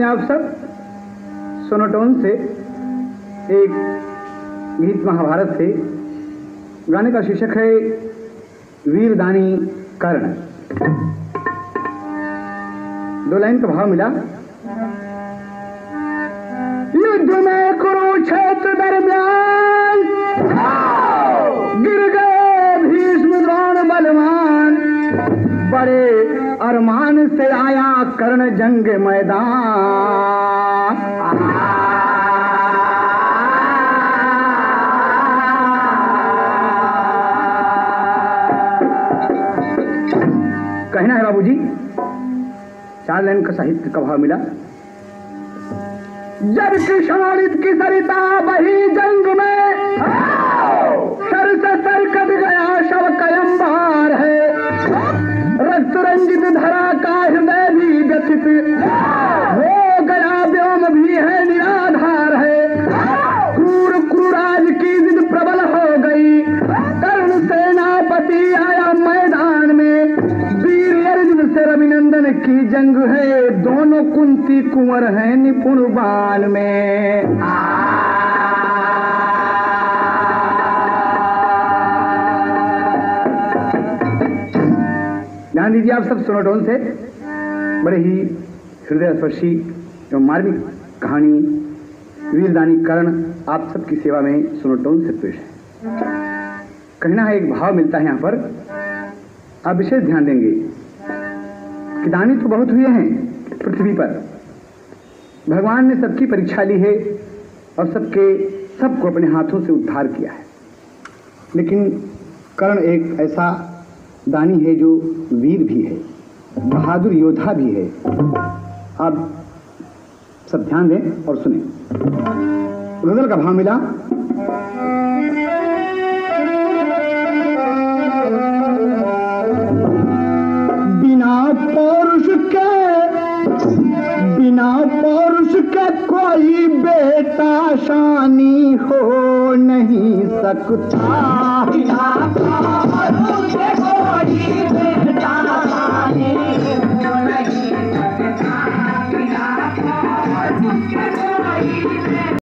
आप सब सोनोटोन से एक गीत महाभारत से, गाने का शीर्षक है वीरदानी कर्ण। दो लाइन का भाव मिला। युद्ध में कुरुक्षेत्र दरमियान गिर गए भीष्म द्रोण बलवान, बड़े अरमान से आया कर्ण जंग मैदान। कहना है बाबूजी, 4 लाइन का साहित्य का भाव मिला। जब कृष्णालित की सरिता बही जंग में, सर से सर कट गया शव कयंबार है, रक्त रंजित धरा का हृदय भी व्यथित हो गया, व्योम भी है निराधार है, क्रूर क्रूराज की जिद प्रबल हो गई, कर्ण सेनापति आया मैदान में, वीर अर्जुन से रविनंदन की जंग है, दोनों कुंती कुंवर हैं निपुण बाण में। ध्यान दीजिए आप सब, सोनोटोन से बड़े ही हृदय स्पर्शी एवं मार्मिक कहानी वीरदानी कर्ण आप सबकी सेवा में सोनोटोन से पेश है। कहना है, एक भाव मिलता है यहाँ पर, आप विशेष ध्यान देंगे कि दानी तो बहुत हुए हैं पृथ्वी पर, भगवान ने सबकी परीक्षा ली है और सबको अपने हाथों से उद्धार किया है, लेकिन कर्ण एक ऐसा दानी है जो वीर भी है, बहादुर योद्धा भी है। आप सब ध्यान दें और सुने। गजल का भाव मिला। बिना पौरुष के कोई बेटा शानी हो नहीं सकता, बिना पौरुष के कोई